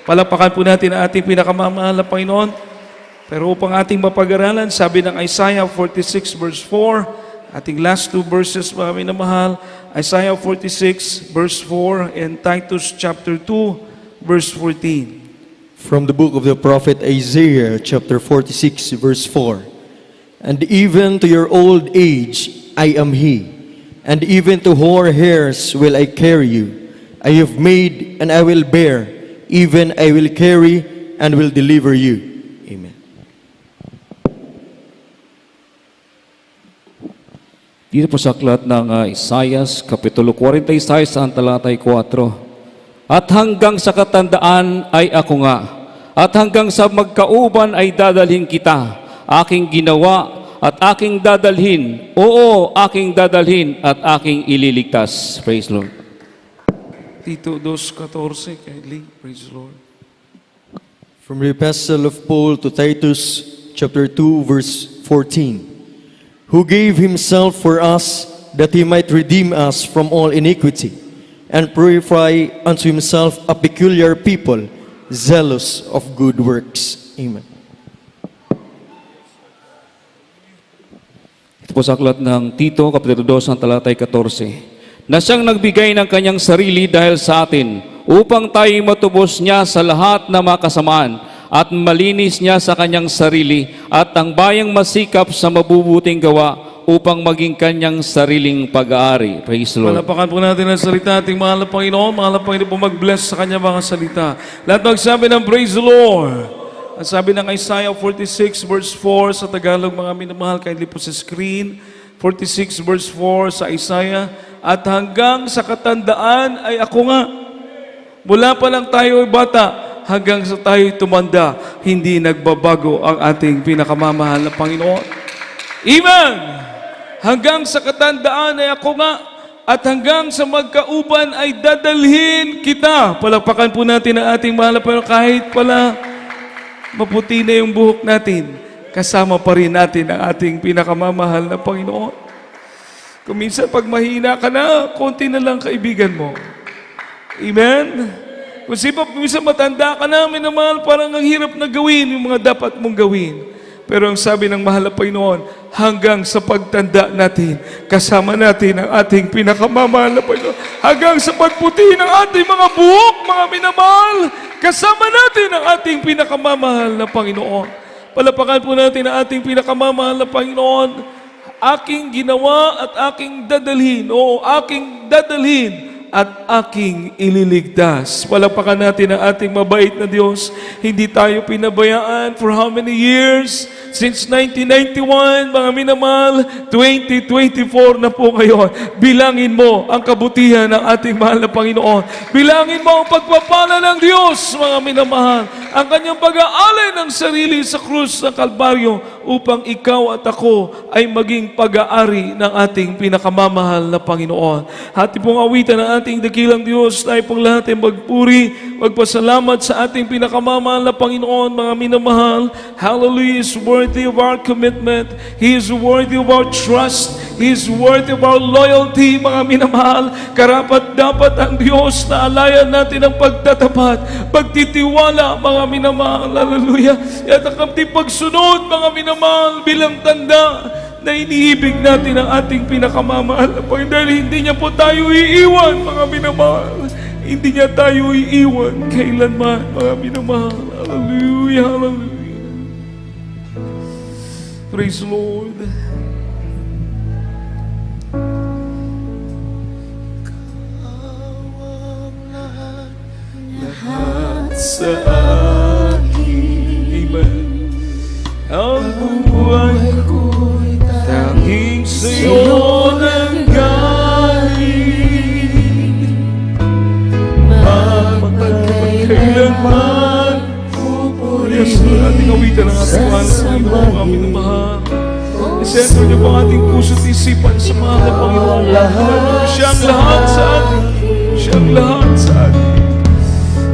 Palapakan po natin ang ating pinakamamahal na Panginoon. Pero upang ating mapag-aralan, sabi ng Isaiah 46 verse 4, ating last two verses, mga minamahal, Isaiah 46 verse 4 and Titus chapter 2 verse 14. From the book of the prophet Isaiah, chapter 46, verse 4. And even to your old age I am He, and even to hoar hairs will I carry you. I have made and I will bear, even I will carry and will deliver you. Amen. Dito po sa aklat ng Isaiah, Kapitulo 46, ang talatay 4. At hanggang sa katandaan ay ako nga, at hanggang sa magkauban ay dadalhin kita, aking ginawa at aking dadalhin, oo, aking dadalhin at aking ililigtas. Praise Lord. Tito 2:14, kindly, praise the Lord. From the epistle of Paul to Titus, chapter 2, verse 14. Who gave himself for us that he might redeem us from all iniquity, and purify unto himself a peculiar people, zealous of good works. Amen. Ito po sa aklat ng Tito, Kapitulo 2, ang talatay 14. Na siyang nagbigay ng kanyang sarili dahil sa atin, upang tayo matubos niya sa lahat na makasamaan, at malinis niya sa kanyang sarili, at ang bayang masikap sa mabubuting gawa, upang maging kanyang sariling pag-aari. Praise the Lord. Palapakan po natin ang salita ating mahal na Panginoon. Mahal na Panginoon po mag-bless sa kanya mga salita. Lahat magsabi ng praise the Lord. Ang sabi ng Isaiah 46 verse 4 sa Tagalog, mga minamahal, kindly po sa screen. 46 verse 4 sa Isaiah. At hanggang sa katandaan ay ako nga. Mula pa lang tayo ay bata, hanggang sa tayo tumanda, hindi nagbabago ang ating pinakamamahal na Panginoon. Amen. Hanggang sa katandaan ay ako nga, at hanggang sa magkauban ay dadalhin kita. Palakpakan po natin ang ating mahal na Panginoon. Kahit pala maputi na yung buhok natin, kasama pa rin natin ang ating pinakamamahal na Panginoon. Kung minsan pag mahina ka na, konti na lang kaibigan mo. Amen? Kung minsan matanda ka na, minamahal, parang ang hirap na gawin yung mga dapat mong gawin. Pero ang sabi ng mahal na Panginoon, hanggang sa pagtanda natin, kasama natin ang ating pinakamamahal na Panginoon. Hanggang sa pagputi ng ating mga buhok, mga minamahal, kasama natin ang ating pinakamamahal na Panginoon. Palapakan po natin ang ating pinakamamahal na Panginoon. Aking ginawa at aking dadalhin, o aking dadalhin at aking ililigtas. Palapakan natin ang ating mabait na Diyos. Hindi tayo pinabayaan for how many years? Since 1991, mga minamahal, 2024 na po ngayon. Bilangin mo ang kabutihan ng ating mahal na Panginoon. Bilangin mo ang pagpapala ng Diyos, mga minamahal. Ang kanyang pag-aalay ng sarili sa krus ng Kalbaryo upang ikaw at ako ay maging pag-aari ng ating pinakamamahal na Panginoon. Hati pong awitan ng ating dakilang Diyos, tayo pong lahat ay magpuri, magpasalamat sa ating pinakamamahal na Panginoon, mga minamahal. Hallelujah, is worthy of our commitment. He is worthy of our trust. He is worthy of our loyalty, mga minamahal. Karapat dapat ang Diyos na alayan natin ang pagtatapat, pagtitiwala, mga minamahal. Hallelujah. At ang ating pagsunod, mga minamahal, bilang tanda na iniibig natin ang ating pinakamamahal na Panginoon. Dahil hindi niya po tayo iiwan, mga minamahal. Hindi niya tayo iiwan kailanman, mga minamahal. Hallelujah, hallelujah. Praise the Lord. Lahat sa akin, amen. Ang buhay ko'y tanging sa'yo nanggaling. Magpagkailanman pupurihin sa ating awitan ng ating mahal na Panginoon, mga minamahal. Isentro niyo po ang ating puso't isipan sa mahal na Panginoon. Siyang lahat sa atin. Siyang lahat sa atin.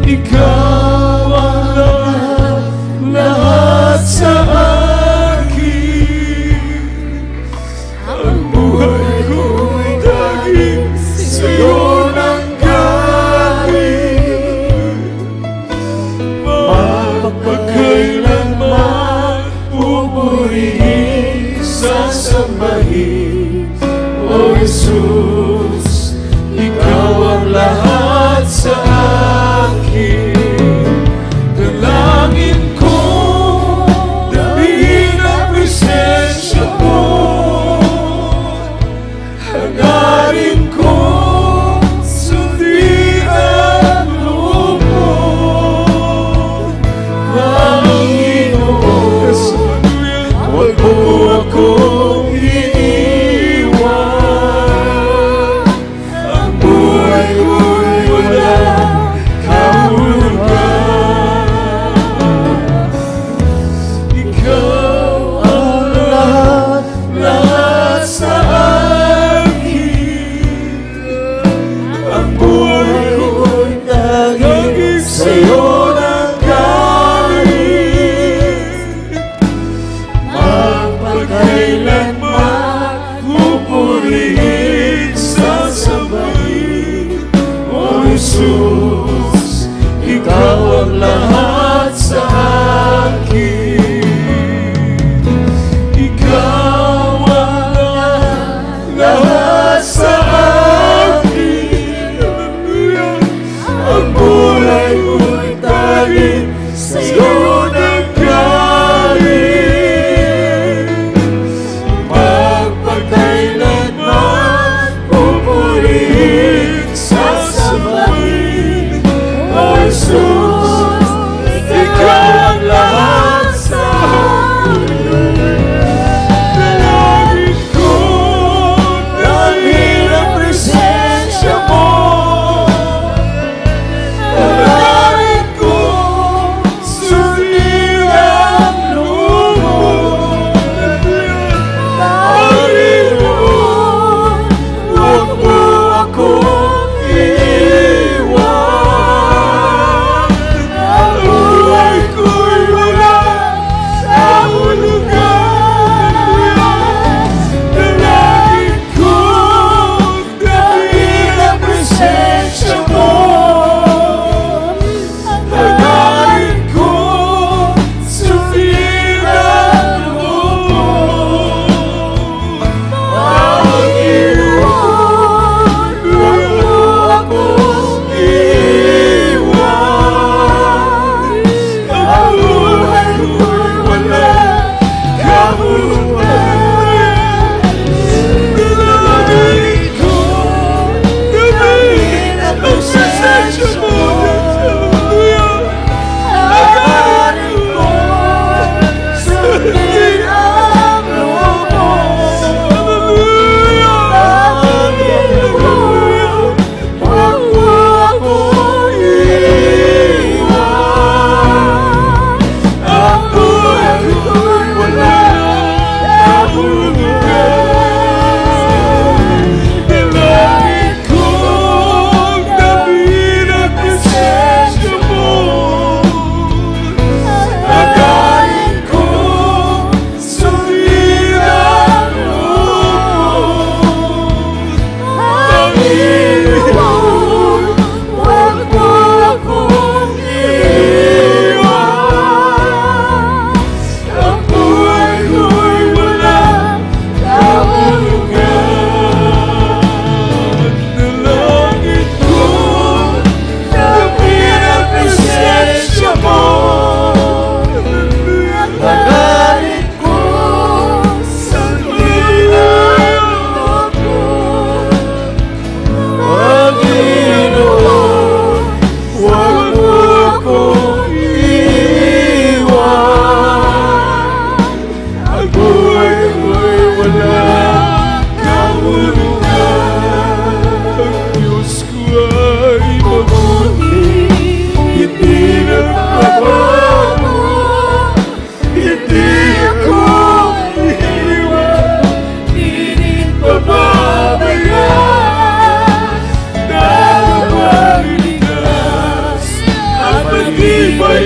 Ikaw ang lahat sa akin. Ang buhay ko'y tanging sa'yo nanggaling. Magpagkailanman pupurihin, sasambahin, O Jesus. Ikaw ang lahat sa akin. Dalangin ko, dalhin ang presensya mo. Hangarin ko, sundin ang loob mo. Panginoon, huwag mo akong iiwan. Ang buhay ko'y walang kahulugan. Ikaw ang lahat sa akin. Ang buhay ko'y tanging sa'yo nanggaling. Magpagkailanman pupurihin, sasambahin, O Jesus. Ikaw ang lahat sa akin. Ikaw ang lahat sa akin. Hallelujah. Ang buhay ko'y tanging sa'yo nanggaling. Magpagkailanman pupurihin, sasambahin, O Jesus.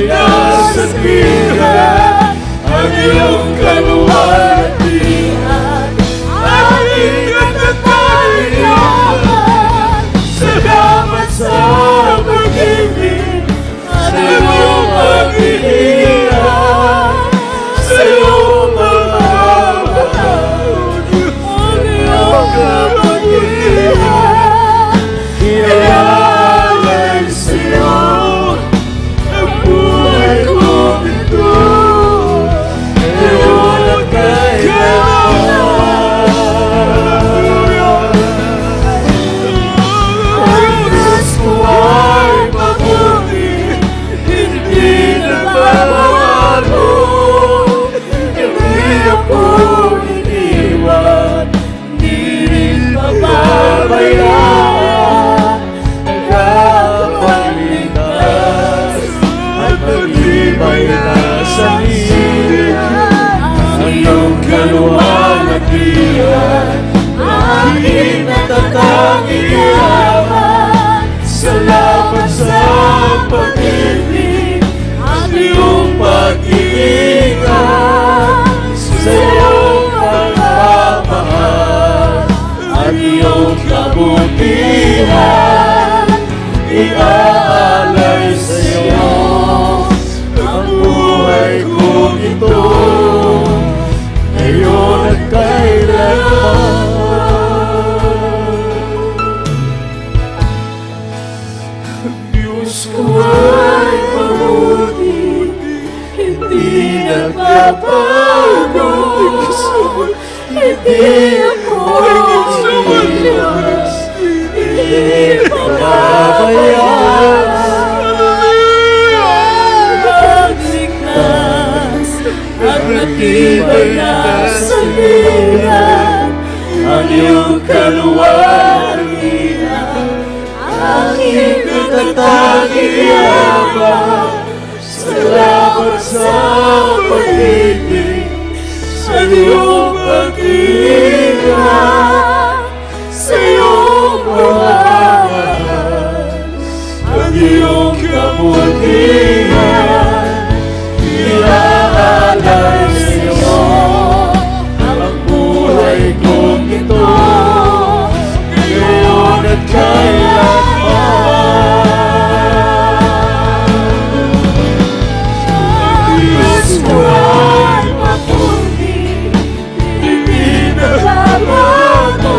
nasa bigat ang iyong kaluwalhatian. Aking katatayan, salamat sa pag-ibig, sa iyong pag-iiyak, sa iyong pagmamahal, ang iyong kabutihan. Iaalay sa'yo ang buhay kong ito, ngayon at kailanman. Ang Diyos ko ay mabuti, hindi nagbabago, hindi ako iniwan, hindi rin pababayaan. Nagkapagligtas at pag-ibay na sa liyan, ang iyong kaluwalhatian, aking natatanging yaman. Salamat sa pag-ibig at iyong pag-iingat, sa iyong pagmamahal at iyong kabutihan. Iaalay sa'yo ang buhay kong ito, ngayon at kailanman. Ang Diyos ko ay mabuti, hindi nagbabago, hindi ako iniwan, hindi pababayaan. Magligtas at matibay na sa liyan, ang iyong kaluwalhatian, aking natatanging yaman. Salamat sa pag-ibig, sa iyong pag-iingat, sa iyong pagmamahal, ang iyong kabutihan. Iaalay sa'yo ang buhay kong ito, ngayon at kailanman. Ang Diyos ko ay mabuti, hindi nagbabago,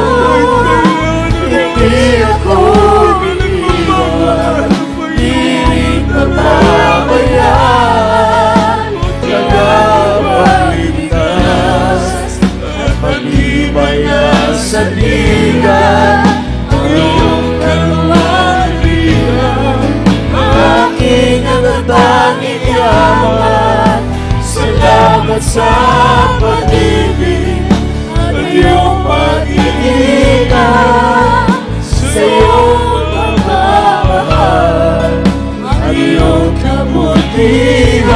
hindi ako iniwan, hindi pababayaan. Nagkapagligtas at pag-ibay na sa ligan, ang iyong kaluwalhatian, aking natatanging yaman. Salamat sa pag-ibig at iyong pag-iingat, sa iyong pagmamahal, ang iyong kabutihan.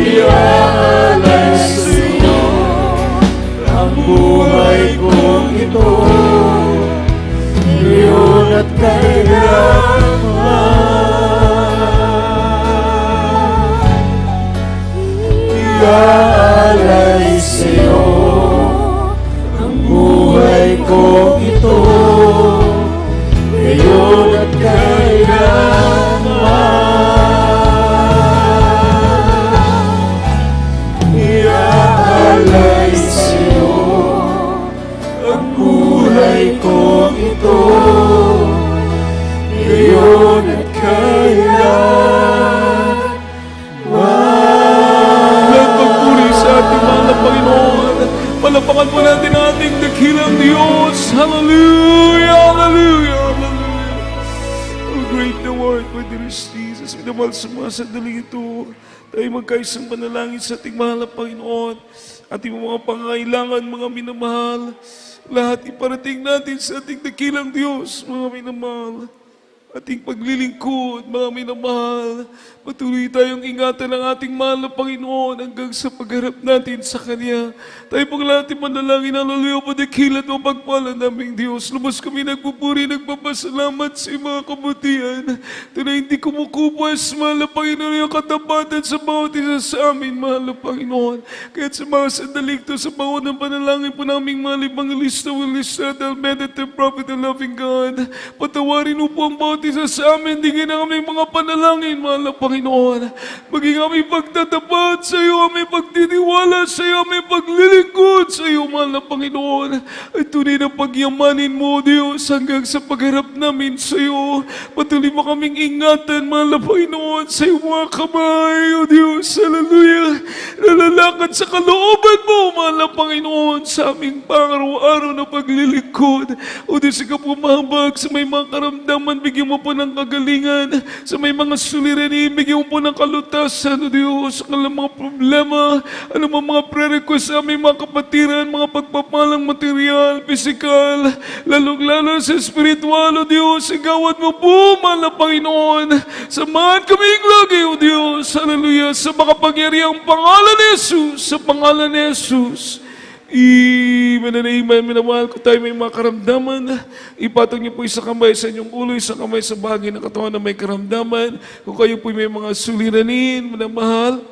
Iaalay sa'yo ang buhay kong ito, ngayon at kailanman. Iaalay sa'yo ang buhay kong ito, ngayon at kailanman. Iaalay sa'yo ang buhay kong ito, ngayon at kailanman. Lahat pagpuri sa ating mahal na Panginoon. Palapakan po natin ang ating dakilang Diyos. Hallelujah! Hallelujah! Hallelujah! Oh, great the Lord, for there is Jesus. Minamahal sa mga sandaling ito, tayo magkaisang panalangin sa ating mahal na Panginoon. Ating mga pangailangan, mga minamahal, lahat iparating natin sa ating dakilang Diyos, mga minamahal. ating paglilingkod, mga minamahal. Patuloy tayong ingatan ng ating mahal na Panginoon hanggang sa pagharap natin sa Kanya. Tayo pong lahat ay manalangin, hallelujah, padakilat o pagpala naming Diyos. Lubos kami nagpupuri, nagpapasalamat sa iyong mga kabutihan. Ito na hindi kumukupas, mahal na Panginoon, yung katapatan sa bawat isa sa amin, mahal na Panginoon. Kaya't sa mga sandaling ito, sa bawat ng panalangin po naming mahal, Evangelista Wilisa, Almeida, the Prophet, the Loving God, patawarin mo po ang bawat isa sa amin, digin na kami mga panalangin, mahal na Panginoon. Maging kami pagtatapat sa iyo, kami pagtitiwala sa iyo, kami paglilingkod sa iyo, mahal na Panginoon. At tunay na pagyamanin mo, Diyos, hanggang sa pagharap namin sa iyo. Patuloy mo kaming ingatan, mahal na Panginoon, sa iyong mga kamay, O Diyos, hallelujah. Nalalakad sa kalooban mo, mahal na Panginoon, sa aming pang-araw-araw na paglilingkod. O Diyos, ikaw po mahabag sa may mga karamdaman, bigyan mo po ng kagalingan. Sa may mga suliranin, bigyan mo po ng kalutasan, O Diyos, ang mga problema, ano mga pre-request sa aming mga kapatiran, mga pagpapalang material, physical, lalong-lalo sa spiritual, O Diyos, igawad mo po, mahal na Panginoon. Samahan kaming lagi, O Diyos, hallelujah, sa makapangyarihang pangalan ni Jesus, sa pangalan ni Jesus. Amen and amen. Minamahal ko tayo may mga karamdaman. Ipatong niyo po isang kamay sa inyong ulo, isang kamay sa bahagi ng katawan na may karamdaman. Kung kayo po may mga suliranin, minamahal,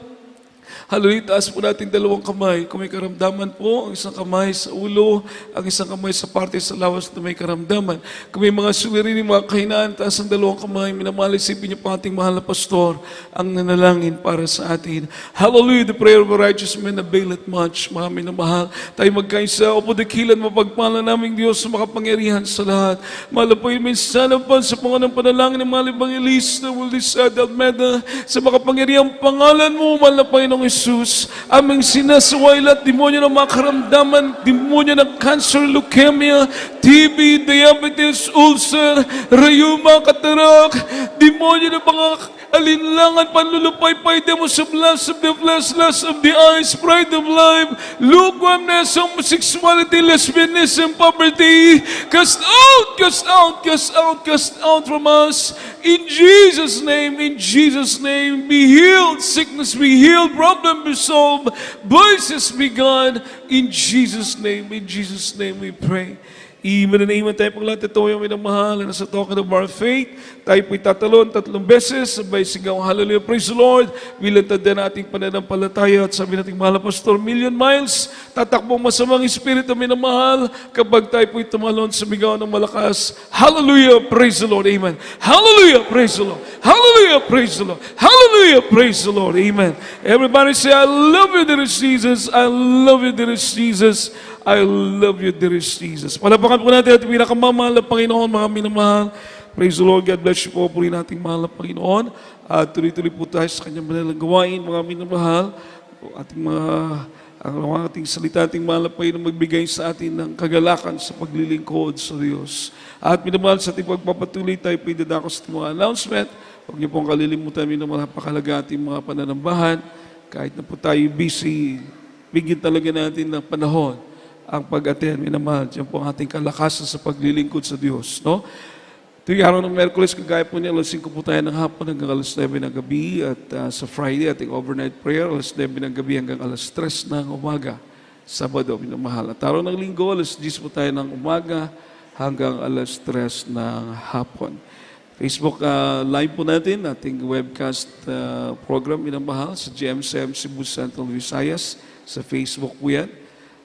hallelujah, taas po natin dalawang kamay. Kung may karamdaman po, ang isang kamay sa ulo, ang isang kamay sa parte sa lawas na may karamdaman. Kung may mga suliranin, mga kahinaan, taas ang dalawang kamay. Minamahal, isipin niyo po ating mahal na pastor ang nanalangin para sa atin. Hallelujah, the prayer of a righteous man availeth much. Mga minamahal, tayo magkaisa, upo dakilan, mapagpala naming Diyos sa makapangyarihan sa lahat. Mahal po yung minsan pa sa pangalan ng panalangin ng mahal Evangelista Wilisa Almeida, sa makapangyarihang pangalan mo, mahal na Panginoong Jesus, aming sinasaway lahat demonyo ng mga karamdaman, demonyo ng cancer, leukemia, TB, diabetes, ulcer, rheuma, katarak, demonyo ng mga alinlangan, panlulupay-pay, demos of lust of the flesh, lust of the eyes, pride of life, lukewarmness, homosexuality, lesbianism, poverty, cast out, cast out, cast out, cast out from us. In Jesus' name, be healed, sickness be healed, problem be solved, voices be gone. In Jesus' name we pray. Amen and amen. Tayo pong lahat ito yung minamahal na sa token of our faith. Tayo po'y tatalon 3 beses, sabay sigaw, hallelujah, praise the Lord. Bilantad din ating pananampalataya at sabi nating mahal na pastor, million miles, tatakbong masamang espiritu minamahal kapag tayo po'y tumalon, sumigaw ng malakas, hallelujah, praise the Lord, amen. Hallelujah, praise the Lord. Hallelujah, praise the Lord. Hallelujah, praise the Lord, amen. Everybody say, I love you, dear Jesus. I love you, dear Jesus. I love you, dear Jesus. Palapakan po natin at pinakamamahal na Panginoon, mga minamahal. Praise the Lord. God bless you po. Puri nating mahal na Panginoon. At tuloy-tuloy po tayo sa kanyang manalang gawain, mga minamahal. Ang ating salita, ating mahal na Panginoon magbigay sa atin ng kagalakan sa paglilingkod sa Diyos. At minamahal sa ating pagpapatuloy, tayo po idadako sa ating mga announcement. Huwag niyo pong kalilimutan, minamahal, napakalaga ating mga pananambahan. Kahit na po tayo busy, bigyan talaga natin ng panahon ang pag-attend, minamahal. Diyan po ang ating kalakasan sa paglilingkod sa Diyos. No? Ito yung araw ng Merkules, kagaya po niya, alas 5 po tayo ng hapon hanggang alas 9 ng gabi. At sa Friday, ating overnight prayer, alas 9 ng gabi hanggang alas 3 ng umaga. Sabado, minamahal. At araw ng Linggo, alas 10 po tayo ng umaga hanggang alas 3 ng hapon. Facebook live po natin, ating webcast program, minamahal, sa GMCM Cebu Central Visayas. Sa Facebook po yan.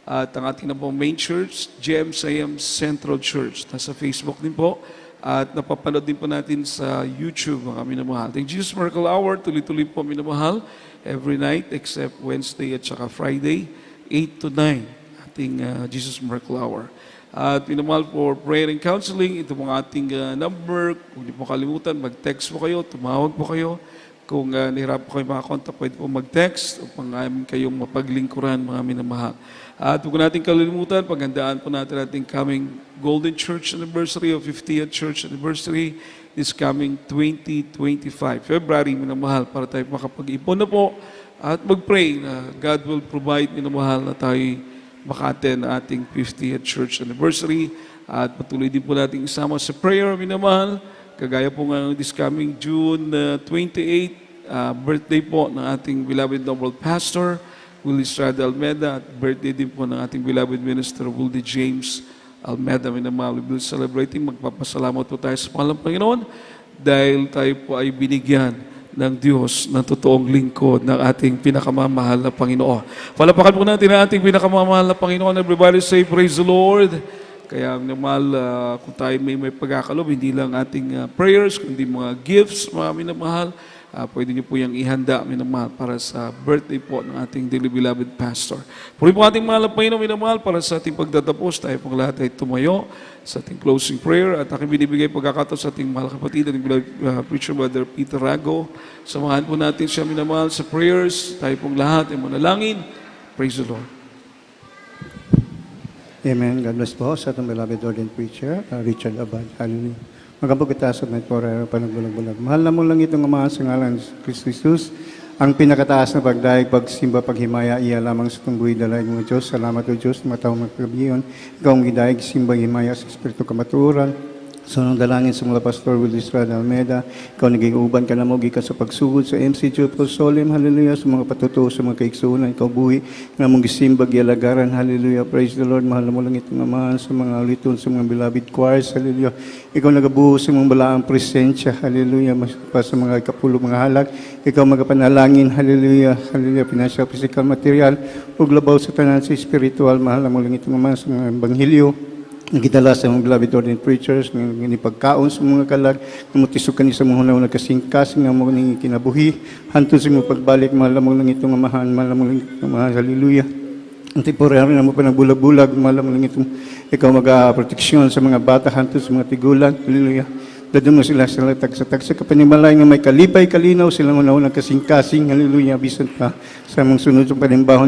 At ang ating na po main church, GMCM Central Church. Nasa Facebook din po. At napapanood din po natin sa YouTube, mga minamahal. Ating Jesus Miracle Hour, tuloy-tuloy po minamahal. Every night except Wednesday at saka Friday, 8 to 9. Ating Jesus Miracle Hour. At minamahal for prayer and counseling, ito po ang ating number. Kung hindi po kalimutan, mag-text po kayo, tumawag po kayo. Kung nahirap po kayo makakontak, pwede po mag-text upang kayong mapaglingkuran, mga minamahal. At huwag natin kalilimutan, paghandaan po natin ating coming Golden Church Anniversary o 50th Church Anniversary this coming 2025. February, minamahal, para tayo makapag-ipon na po at mag-pray na God will provide, minamahal, na tayo maka-attend na ating 50th Church Anniversary. At patuloy din po natin isama sa prayer, minamahal, kagaya po nga this coming June 28, birthday po ng ating beloved noble pastor, Willie Estrada Almeda, at birthday din po ng ating beloved minister, Willie James Almeda. Minamahal, we'll be celebrating. Magpapasalamat po tayo sa pangalan ng Panginoon dahil tayo po ay binigyan ng Diyos ng totoong lingkod ng ating pinakamamahal na Panginoon. Palapakan po natin ang ating pinakamamahal na Panginoon. Everybody say, praise the Lord. Kaya minamahal, kung tayo may pagkakalob, hindi lang ating prayers, kundi mga gifts, mga minamahal, pwede niyo po yung ihanda, minamahal, para sa birthday po ng ating dearly beloved pastor. Puri po ating mahal na Panginoon, minamahal, para sa ating pagtatapos, tayo pong lahat ay tumayo sa ating closing prayer at aking binibigay pagkakataon sa ating mahal kapatid, ating beloved preacher, Brother Peter Rago. Samahan po natin siya, minamahal, sa prayers. Tayo pong lahat ay manalangin. Praise the Lord. Amen. God bless po sa atong beloved ordained preacher, Richard Abad. Hallelujah. Magkapagkataas at may para panagbulag-bulag. Mahal na mo lang itong amahan sa ngalan ni Kristo Jesus. Ang pinakataas na pagdaig, pagsimba, paghimaya, iya lamang sa itong buhay dalay mga Diyos. Salamat o Diyos, mga taong magkabiyon. Ikaw ang gidaig, simba, himaya sa Espiritu kamaturan. So, nang dalangin sa mga Pastor Willie Estrada Almeda, ikaw naging uban ka na mo, gikan sa pagsugod sa MC Jopo Solim, hallelujah, sa mga patutuo, sa mga kaiksunan, ikaw buhi, nga mong gisimbag, yalagaran, hallelujah, praise the Lord, mahal na mo lang itong amahan sa mga uliton, sa mga beloved choirs, hallelujah, ikaw nagabuho sa mga balaang presensya, hallelujah, mas pa sa mga ikapulo, mga halag, ikaw magapanalangin, hallelujah, hallelujah, financial, physical, material, ug labaw sa tanan sa spiritual, mahal na mo lang itong amahan sa mga ebanghilyo, nagkitala sa mga beloved ordained preachers, ng pagkaon sa mga kalag, namutisukan sa mga hunaw nagkasingkas, nga mo ning kinabuhi, hantun sa mga pagbalik, malamang lang itong amahan, malamang lang itong amahan, hallelujah. Ang temporary na mo pa nagbulag-bulag, malamang lang itong ikaw mag-proteksyon sa mga bata, hantun sa mga tigulan, hallelujah. Dadun mo sila sa tagsa-tagsa kapanimalay nga may kalipay, kalinaw, silang hunaw nagkasingkasing, hallelujah, bisan pa sa mga sunod sa panimbahon.